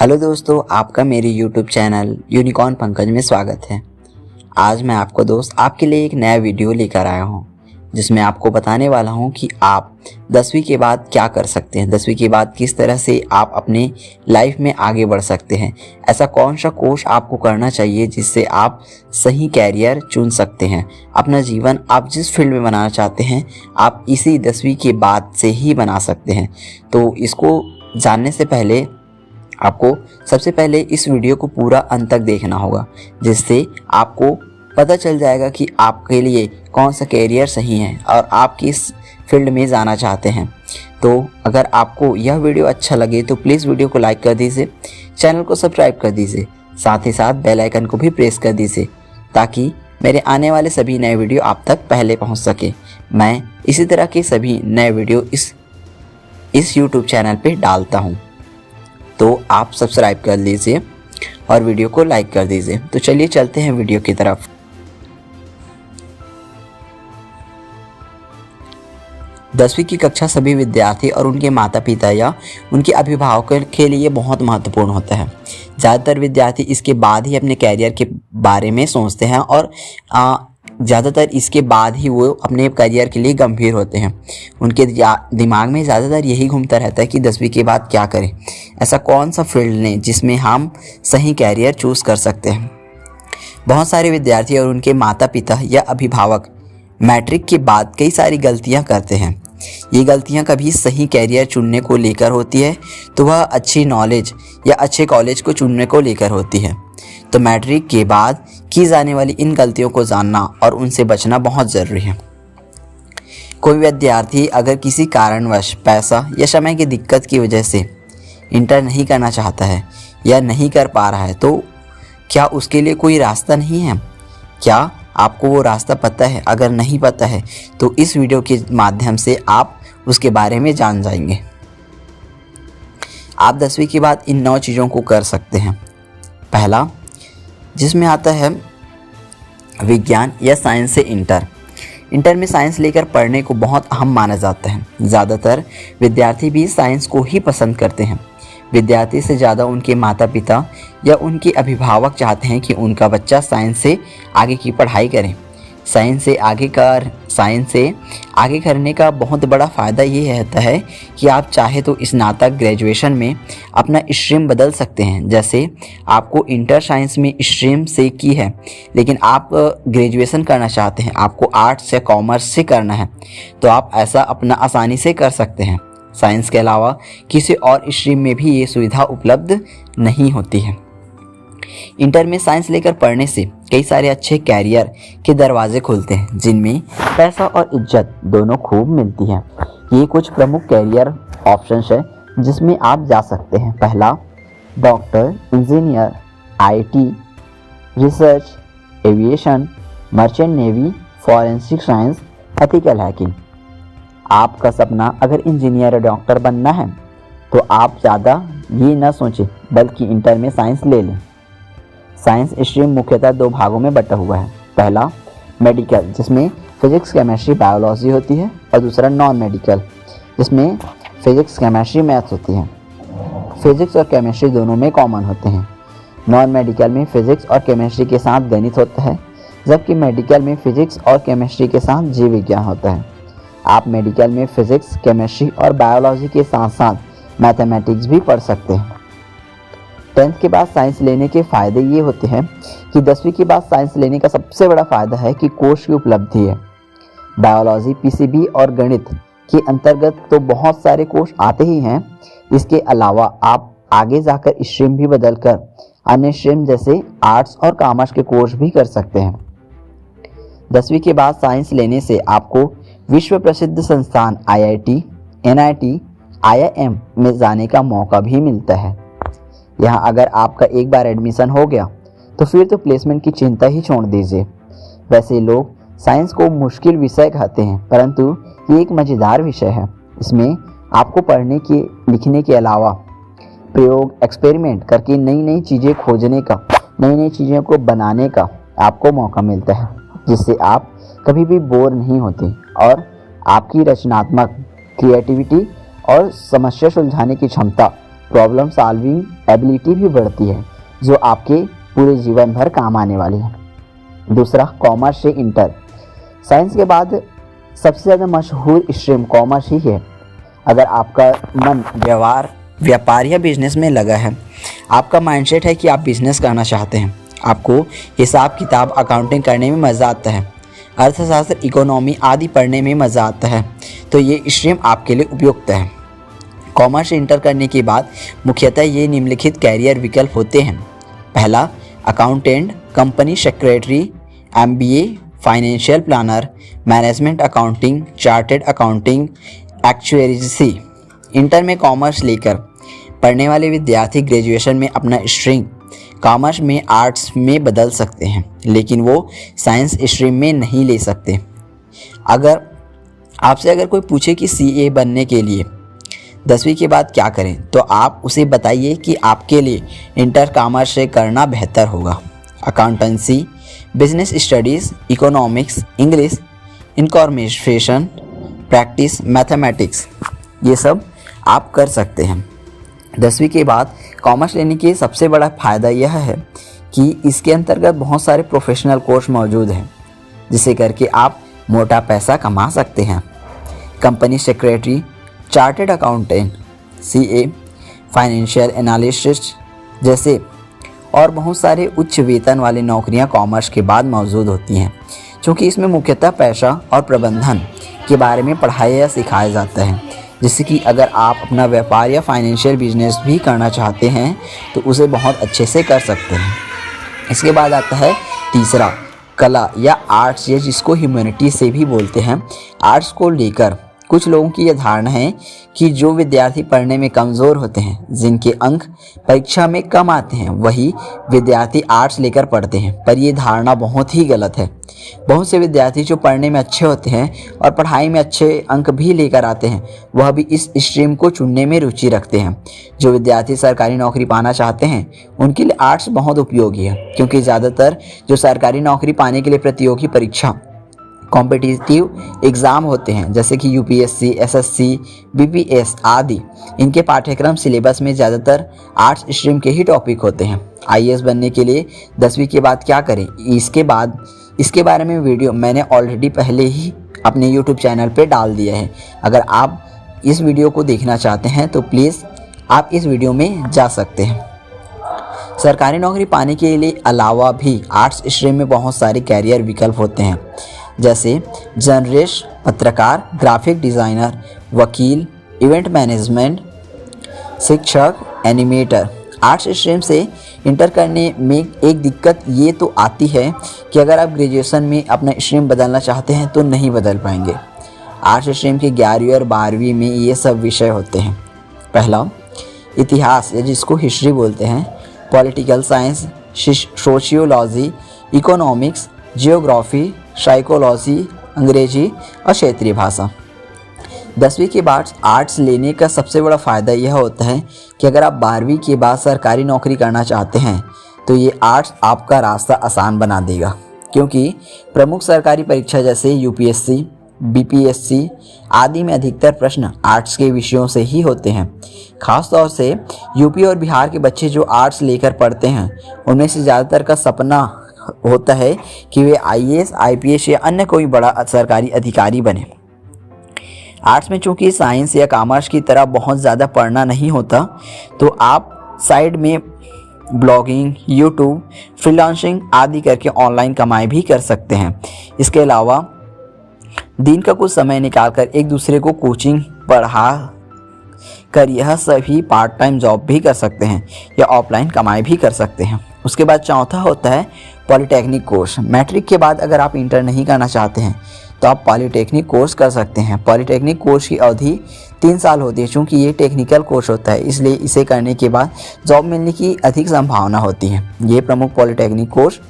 Hello दोस्तों, आपका मेरे यूट्यूब चैनल यूनिकॉर्न पंकज में स्वागत है। आज मैं आपको दोस्त आपके लिए एक नया वीडियो लेकर आया हूं, जिसमें आपको बताने वाला हूं कि आप 10वीं के बाद क्या कर सकते हैं। 10वीं के बाद किस तरह से आप अपने लाइफ में आगे बढ़ सकते हैं। ऐसा कौन सा कोर्स आपको करना चाहिए जिससे आप सही कैरियर चुन सकते हैं। अपना जीवन आप जिस फील्ड में बनाना चाहते हैं, आप इसी 10वीं के बाद से ही बना सकते हैं। तो इसको जानने से पहले आपको सबसे पहले इस वीडियो को पूरा अंत तक देखना होगा, जिससे आपको पता चल जाएगा कि आपके लिए कौन सा कैरियर सही है और आप किस फील्ड में जाना चाहते हैं। तो अगर आपको यह वीडियो अच्छा लगे तो प्लीज़ वीडियो को लाइक कर दीजिए, चैनल को सब्सक्राइब कर दीजिए, साथ ही साथ बेल आइकन को भी प्रेस कर दीजिए ताकि मेरे आने वाले सभी नए वीडियो आप तक पहले पहुंच सके। मैं इसी तरह के सभी नए वीडियो इस यूट्यूब चैनल पे डालता हूं, तो आप सब्सक्राइब कर लीजिए और वीडियो को लाइक कर दीजिए। तो चलिए चलते हैं वीडियो की तरफ। दसवीं की कक्षा सभी विद्यार्थी और उनके माता पिता या उनके अभिभावकों के लिए बहुत महत्वपूर्ण होता है। ज़्यादातर विद्यार्थी इसके बाद ही अपने कैरियर के बारे में सोचते हैं और ज़्यादातर इसके बाद ही वो अपने करियर के लिए गंभीर होते हैं। उनके दिमाग में ज़्यादातर यही घूमता रहता है कि 10वीं के बाद क्या करें, ऐसा कौन सा फील्ड लें जिसमें हम सही कैरियर चूज़ कर सकते हैं। बहुत सारे विद्यार्थी और उनके माता पिता या अभिभावक मैट्रिक के बाद कई सारी गलतियां करते हैं। ये गलतियां कभी सही कैरियर चुनने को लेकर होती है तो वह अच्छी नॉलेज या अच्छे कॉलेज को चुनने को लेकर होती है। तो मैट्रिक के बाद की जाने वाली इन गलतियों को जानना और उनसे बचना बहुत ज़रूरी है। कोई विद्यार्थी अगर किसी कारणवश पैसा या समय की दिक्कत की वजह से इंटर नहीं करना चाहता है या नहीं कर पा रहा है, तो क्या उसके लिए कोई रास्ता नहीं है? क्या आपको वो रास्ता पता है? अगर नहीं पता है तो इस वीडियो के माध्यम से आप उसके बारे में जान जाएंगे। आप 10वीं के बाद इन 9 चीज़ों को कर सकते हैं। पहला, जिसमें आता है विज्ञान या साइंस से इंटर में साइंस लेकर पढ़ने को बहुत अहम माना जाता है। ज़्यादातर विद्यार्थी भी साइंस को ही पसंद करते हैं। विद्यार्थी से ज़्यादा उनके माता पिता या उनके अभिभावक चाहते हैं कि उनका बच्चा साइंस से आगे की पढ़ाई करें। साइंस से आगे करने का बहुत बड़ा फ़ायदा ये रहता है कि आप चाहे तो स्नातक ग्रेजुएशन में अपना स्ट्रीम बदल सकते हैं। जैसे आपको इंटर साइंस में स्ट्रीम से की है, लेकिन आप ग्रेजुएशन करना चाहते हैं, आपको आर्ट्स या कॉमर्स से करना है, तो आप ऐसा अपना आसानी से कर सकते हैं। साइंस के अलावा किसी और स्ट्रीम में भी ये सुविधा उपलब्ध नहीं होती है। इंटर में साइंस लेकर पढ़ने से कई सारे अच्छे कैरियर के दरवाजे खुलते हैं, जिनमें पैसा और इज्जत दोनों खूब मिलती है। ये कुछ प्रमुख कैरियर ऑप्शंस है जिसमें आप जा सकते हैं। पहला, doctor, engineer, IT, research, aviation, merchant navy, forensic science, ethical hacking. आपका सपना अगर इंजीनियर या डॉक्टर बनना है तो आप ज़्यादा ये ना सोचें, बल्कि इंटर में साइंस ले लें। साइंस स्ट्रीम मुख्यतः 2 भागों में बटा हुआ है। पहला, मेडिकल, जिसमें फिजिक्स, केमिस्ट्री, बायोलॉजी होती है, और दूसरा नॉन मेडिकल, जिसमें फिजिक्स, केमिस्ट्री, मैथ्स होती है। फिजिक्स और केमिस्ट्री दोनों में कॉमन होते हैं। नॉन मेडिकल में फिजिक्स और केमिस्ट्री के साथ गणित होता है, जबकि मेडिकल में फिजिक्स और केमिस्ट्री के साथ जीव विज्ञान होता है। आप मेडिकल में फिजिक्स, केमिस्ट्री और बायोलॉजी के साथ साथ मैथमेटिक्स भी पढ़ सकते हैं। 10th के बाद साइंस लेने के फ़ायदे ये होते हैं कि 10वीं के बाद साइंस लेने का सबसे बड़ा फ़ायदा है कि कोर्स की उपलब्धि है। बायोलॉजी, पीसीबी और गणित के अंतर्गत तो बहुत सारे कोर्स आते ही हैं। इसके अलावा आप आगे जाकर स्ट्रीम भी बदलकर अन्य स्ट्रीम जैसे आर्ट्स और कॉमर्स के कोर्स भी कर सकते हैं। 10वीं के बाद साइंस लेने से आपको विश्व प्रसिद्ध संस्थान आईआईटी, एनआईटी, आईआईएम में जाने का मौका भी मिलता है। यहाँ अगर आपका एक बार एडमिशन हो गया तो फिर तो प्लेसमेंट की चिंता ही छोड़ दीजिए। वैसे लोग साइंस को मुश्किल विषय कहते हैं, परंतु ये एक मज़ेदार विषय है। इसमें आपको पढ़ने के लिखने के अलावा प्रयोग, एक्सपेरिमेंट करके नई नई चीज़ें खोजने का, नई नई चीज़ों को बनाने का आपको मौका मिलता है, जिससे आप कभी भी बोर नहीं होते और आपकी रचनात्मक क्रिएटिविटी और समस्या सुलझाने की क्षमता प्रॉब्लम सॉल्विंग एबिलिटी भी बढ़ती है, जो आपके पूरे जीवन भर काम आने वाली है। दूसरा, कॉमर्स से इंटर। साइंस के बाद सबसे ज़्यादा मशहूर स्ट्रीम कॉमर्स ही है। अगर आपका मन व्यापार या बिजनेस में लगा है, आपका माइंडसेट है कि आप बिजनेस करना चाहते हैं, आपको हिसाब किताब अकाउंटिंग करने में मज़ा आता है, अर्थशास्त्र इकोनॉमी आदि पढ़ने में मज़ा आता है, तो ये स्ट्रीम आपके लिए उपयुक्त है। कॉमर्स इंटर करने के बाद मुख्यतः ये निम्नलिखित कैरियर विकल्प होते हैं। पहला, accountant, company secretary, MBA, financial planner, management accounting, chartered accounting, actuary. Inter में कॉमर्स लेकर पढ़ने वाले विद्यार्थी ग्रेजुएशन में अपना स्ट्रीम कॉमर्स में आर्ट्स में बदल सकते हैं, लेकिन वो साइंस स्ट्रीम में नहीं ले सकते। अगर आपसे कोई पूछे कि CA बनने के लिए 10वीं के बाद क्या करें, तो आप उसे बताइए कि आपके लिए इंटर कॉमर्स से करना बेहतर होगा। Accountancy, business studies, economics, English, incorporation practice, mathematics, ये सब आप कर सकते हैं। 10वीं के बाद कॉमर्स लेने की सबसे बड़ा फ़ायदा यह है कि इसके अंतर्गत बहुत सारे प्रोफेशनल कोर्स मौजूद हैं, जिसे करके आप मोटा पैसा कमा सकते हैं। Company secretary, chartered accountant, CA, financial analyst जैसे और बहुत सारे उच्च वेतन वाली नौकरियां कॉमर्स के बाद मौजूद होती हैं, क्योंकि इसमें मुख्यतः पैसा और प्रबंधन के बारे में पढ़ाया या सिखाया जाता है, जिससे कि अगर आप अपना व्यापार या फाइनेंशियल बिजनेस भी करना चाहते हैं तो उसे बहुत अच्छे से कर सकते हैं। इसके बाद आता है तीसरा, कला या आर्ट्स, या जिसको ह्यूमैनिटी से भी बोलते हैं। आर्ट्स को लेकर कुछ लोगों की यह धारणा है कि जो विद्यार्थी पढ़ने में कमज़ोर होते हैं, जिनके अंक परीक्षा में कम आते हैं, वही विद्यार्थी आर्ट्स लेकर पढ़ते हैं, पर यह धारणा बहुत ही गलत है। बहुत से विद्यार्थी जो पढ़ने में अच्छे होते हैं और पढ़ाई में अच्छे अंक भी लेकर आते हैं, वह भी इस स्ट्रीम को चुनने में रुचि रखते हैं। जो विद्यार्थी सरकारी नौकरी पाना चाहते हैं, उनके लिए आर्ट्स बहुत उपयोगी है, क्योंकि ज़्यादातर जो सरकारी नौकरी पाने के लिए प्रतियोगी परीक्षा कॉम्पिटिटिव एग्ज़ाम होते हैं, जैसे कि UPSC, SSC, BPS आदि, इनके पाठ्यक्रम सिलेबस में ज़्यादातर आर्ट्स स्ट्रीम के ही टॉपिक होते हैं। IAS बनने के लिए 10वीं के बाद क्या करें, इसके बारे में वीडियो मैंने ऑलरेडी पहले ही अपने YouTube चैनल पे डाल दिया है। अगर आप इस वीडियो को देखना चाहते हैं तो प्लीज़ आप इस वीडियो में जा सकते हैं। सरकारी नौकरी पाने के लिए अलावा भी आर्ट्स स्ट्रीम में बहुत सारे कैरियर विकल्प होते हैं, जैसे जर्नलिस्ट, पत्रकार, ग्राफिक डिज़ाइनर, वकील, इवेंट मैनेजमेंट, शिक्षक, एनिमेटर। आर्ट्स स्ट्रीम से इंटर करने में एक दिक्कत ये तो आती है कि अगर आप ग्रेजुएशन में अपना स्ट्रीम बदलना चाहते हैं तो नहीं बदल पाएंगे। आर्ट्स स्ट्रीम के 11वीं और 12वीं में ये सब विषय होते हैं। पहला, इतिहास या जिसको हिस्ट्री बोलते हैं, political science, sociology, economics, geography, psychology, अंग्रेजी और क्षेत्रीय भाषा। 10वीं के बाद आर्ट्स लेने का सबसे बड़ा फ़ायदा यह होता है कि अगर आप 12वीं के बाद सरकारी नौकरी करना चाहते हैं तो ये आर्ट्स आपका रास्ता आसान बना देगा, क्योंकि प्रमुख सरकारी परीक्षा जैसे UPSC, BPSC आदि में अधिकतर प्रश्न आर्ट्स के विषयों से ही होते हैं। ख़ासतौर से यूपी और बिहार के बच्चे जो आर्ट्स लेकर पढ़ते हैं, उनमें से ज़्यादातर का सपना होता है कि वे IAS, IPS या अन्य कोई बड़ा सरकारी अधिकारी बने। आर्ट्स में चूंकि साइंस या कॉमर्स की तरह बहुत ज़्यादा पढ़ना नहीं होता, तो आप साइड में ब्लॉगिंग, यूट्यूब, फ्रीलांसिंग आदि करके ऑनलाइन कमाई भी कर सकते हैं। इसके अलावा दिन का कुछ समय निकालकर एक दूसरे को कोचिंग पढ़ा कर यह सभी पार्ट टाइम जॉब भी कर सकते हैं या ऑफलाइन कमाई भी कर सकते हैं। उसके बाद चौथा होता है पॉलिटेक्निक कोर्स। मैट्रिक के बाद अगर आप इंटर नहीं करना चाहते हैं तो आप पॉलिटेक्निक कोर्स कर सकते हैं। पॉलिटेक्निक कोर्स की अवधि 3 साल होती है। चूँकि ये टेक्निकल कोर्स होता है, इसलिए इसे करने के बाद जॉब मिलने की अधिक संभावना होती है। ये प्रमुख पॉलिटेक्निक कोर्स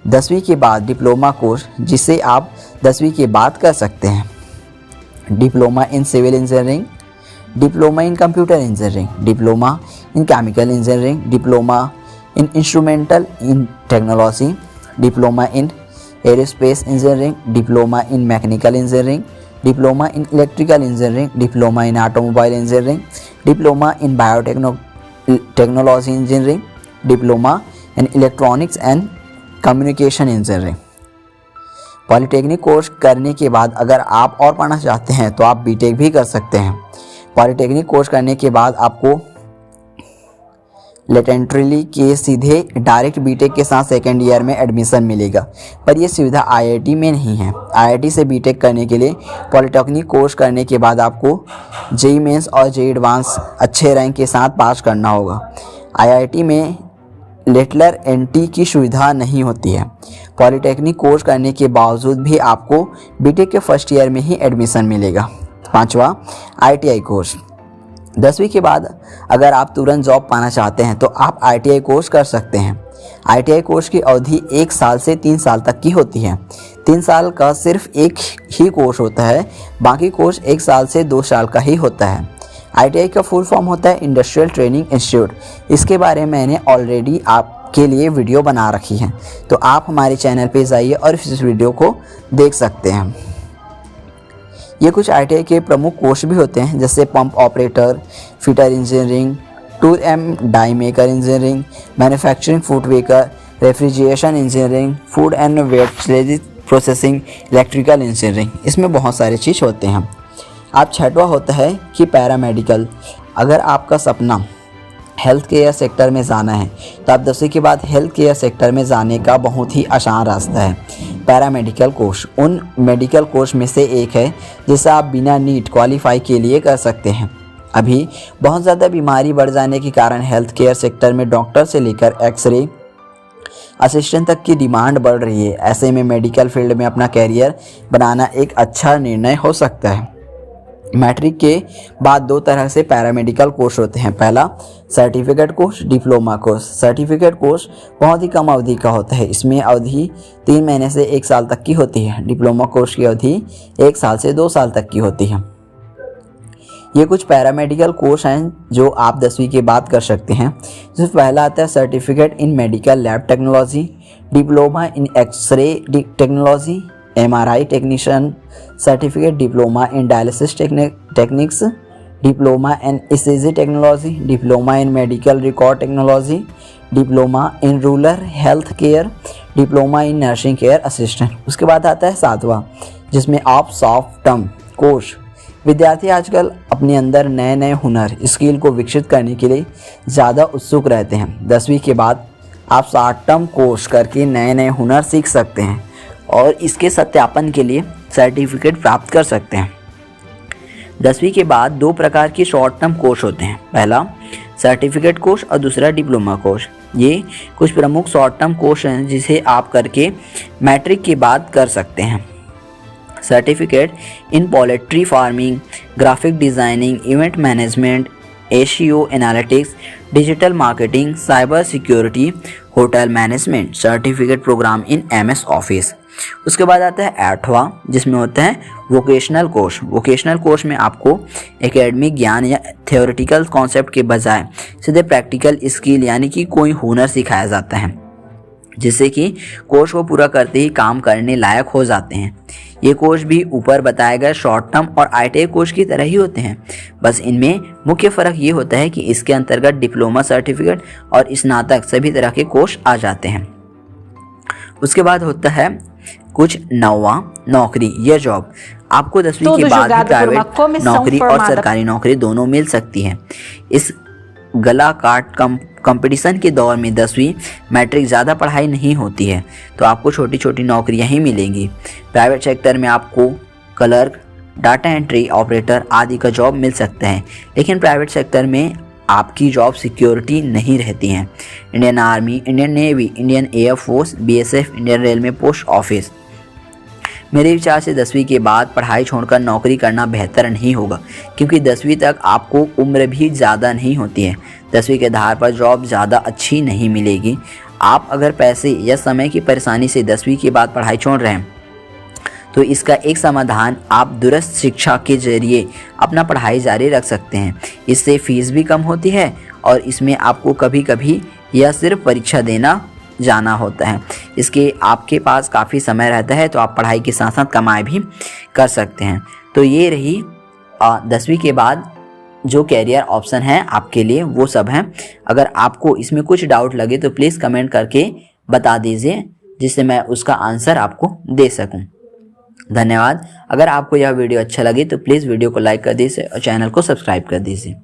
10वीं के बाद डिप्लोमा कोर्स, जिसे आप 10वीं के बाद कर सकते हैं। Diploma in civil engineering, diploma in computer engineering, diploma in chemical engineering, diploma in instrumental in technology, diploma in aerospace engineering, diploma in mechanical engineering, diploma in electrical engineering, diploma in automobile engineering, diploma in technology engineering, diploma in electronics and communication engineering. Polytechnic course करने के बाद अगर आप और पढ़ना चाहते हैं तो आप बीटेक भी कर सकते हैं। पॉलीटेक्निक कोर्स करने के बाद आपको लेटेंटली के सीधे डायरेक्ट बीटेक के साथ सेकेंड ईयर में एडमिशन मिलेगा, पर यह सुविधा आईआईटी में नहीं है। आईआईटी से बीटेक करने के लिए पॉलीटेक्निक कोर्स करने के बाद आपको जेईई मेंस और जेईई एडवांस अच्छे रैंक के साथ पास करना होगा। आईआईटी में लेटरल एंट्री की सुविधा नहीं होती है। पॉलीटेक्निक कोर्स करने के बावजूद भी आपको बीटेक के फर्स्ट ईयर में ही एडमिशन मिलेगा। 5वां आईटीआई कोर्स। 10वीं के बाद अगर आप तुरंत जॉब पाना चाहते हैं तो आप आईटीआई कोर्स कर सकते हैं। आईटीआई कोर्स की अवधि 1 साल से 3 साल तक की होती है। 3 साल का सिर्फ एक ही कोर्स होता है, बाकी कोर्स 1 साल से 2 साल का ही होता है। आईटीआई का फुल फॉर्म होता है इंडस्ट्रियल ट्रेनिंग इंस्टीट्यूट। इसके बारे में मैंने ऑलरेडी आपके लिए वीडियो बना रखी है, तो आप हमारे चैनल पे जाइए और इस वीडियो को देख सकते हैं। ये कुछ आईटीआई के प्रमुख कोर्स भी होते हैं, जैसे pump operator, fitter engineering, tool and die maker engineering, manufacturing footwear, refrigeration engineering, food and vegetable processing, electrical engineering. इसमें बहुत सारे चीज़ होते हैं। आप 6वां होता है कि पैरामेडिकल। अगर आपका सपना हेल्थ केयर सेक्टर में जाना है तो आप 10वीं के बाद हेल्थ केयर सेक्टर में जाने का बहुत ही आसान रास्ता है। पैरामेडिकल कोर्स उन मेडिकल कोर्स में से एक है जिसे आप बिना नीट क्वालिफाई के लिए कर सकते हैं। अभी बहुत ज़्यादा बीमारी बढ़ जाने के कारण हेल्थ केयर सेक्टर में डॉक्टर से लेकर एक्सरे असिस्टेंट तक की डिमांड बढ़ रही है। ऐसे में मेडिकल फील्ड में अपना कैरियर बनाना एक अच्छा निर्णय हो सकता है। मैट्रिक के बाद 2 तरह से पैरामेडिकल कोर्स होते हैं। पहला certificate course, diploma course. Certificate course बहुत ही कम अवधि का होता है। इसमें अवधि 3 महीने से 1 साल तक की होती है। डिप्लोमा कोर्स की अवधि 1 साल से 2 साल तक की होती है। ये कुछ पैरामेडिकल कोर्स हैं जो आप 10वीं के बाद कर सकते हैं। जिसमें पहला आता है certificate in medical lab technology, diploma in X-ray technology, MRI technician certificate, diploma in dialysis techniques, diploma in ECG technology, diploma in medical record technology, diploma in rural health care, diploma in nursing care assistant. उसके बाद आता है 7वां, जिसमें आप soft term course. विद्यार्थी आजकल अपने अंदर नए नए हुनर स्किल को विकसित करने के लिए ज़्यादा उत्सुक रहते हैं। 10वीं के बाद आप शॉर्ट टर्म कोर्स करके नए नए हुनर सीख सकते हैं और इसके सत्यापन के लिए सर्टिफिकेट प्राप्त कर सकते हैं। 10वीं के बाद 2 प्रकार के शॉर्ट टर्म कोर्स होते हैं। पहला सर्टिफिकेट कोर्स और दूसरा डिप्लोमा कोर्स। ये कुछ प्रमुख शॉर्ट टर्म कोर्स हैं जिसे आप करके मैट्रिक के बाद कर सकते हैं। Certificate in poultry farming, graphic designing, event management, SEO analytics, digital marketing, cyber security, hotel management, certificate programme in MS Office. उसके बाद आता है 8वां, जिसमें होता है वोकेशनल कोर्स। वोकेशनल कोर्स में आपको एकेडमिक ज्ञान या थ्योरेटिकल कॉन्सेप्ट के बजाय सीधे प्रैक्टिकल स्किल यानी कि कोई हुनर सिखाया जाता है, जिससे कि कोर्स को पूरा करते ही काम करने लायक हो जाते हैं। ये कोर्स भी ऊपर बताए गए शॉर्ट टर्म और आईटीआई कोर्स की तरह ही होते हैं, बस इनमें मुख्य फ़र्क ये होता है कि इसके अंतर्गत डिप्लोमा सर्टिफिकेट और स्नातक सभी तरह के कोर्स आ जाते हैं। भी बाद होता है कुछ 9वां नौकरी या जॉब। आपको 10वीं के बाद भी प्राइवेट नौकरी और सरकारी नौकरी दोनों मिल सकती है। इस गला काट कंपटीशन के दौर में 10वीं मैट्रिक ज़्यादा पढ़ाई नहीं होती है, तो आपको छोटी छोटी नौकरियां ही मिलेंगी। प्राइवेट सेक्टर में आपको क्लर्क, डाटा एंट्री ऑपरेटर आदि का जॉब मिल सकता है, लेकिन प्राइवेट सेक्टर में आपकी जॉब सिक्योरिटी नहीं रहती हैं। Indian army, Indian navy, Indian air force, BSF, Indian railway post office. मेरे विचार से 10वीं के बाद पढ़ाई छोड़कर नौकरी करना बेहतर नहीं होगा, क्योंकि 10वीं तक आपको उम्र भी ज़्यादा नहीं होती है। 10वीं के आधार पर जॉब ज़्यादा अच्छी नहीं मिलेगी। आप अगर पैसे या समय की परेशानी से 10वीं के बाद पढ़ाई छोड़ रहे हैं तो इसका एक समाधान आप दूरस्थ शिक्षा के जरिए अपना पढ़ाई जारी रख सकते हैं। इससे फीस भी कम होती है और इसमें आपको कभी कभी या सिर्फ परीक्षा देना जाना होता है। इसके आपके पास काफ़ी समय रहता है, तो आप पढ़ाई के साथ साथ कमाई भी कर सकते हैं। तो ये रही 10वीं के बाद जो कैरियर ऑप्शन हैं आपके लिए वो सब हैं। अगर आपको इसमें कुछ डाउट लगे तो प्लीज़ कमेंट करके बता दीजिए, जिससे मैं उसका आंसर आपको दे सकूं। धन्यवाद। अगर आपको यह वीडियो अच्छा लगे तो प्लीज़ वीडियो को लाइक कर दीजिए और चैनल को सब्सक्राइब कर दीजिए।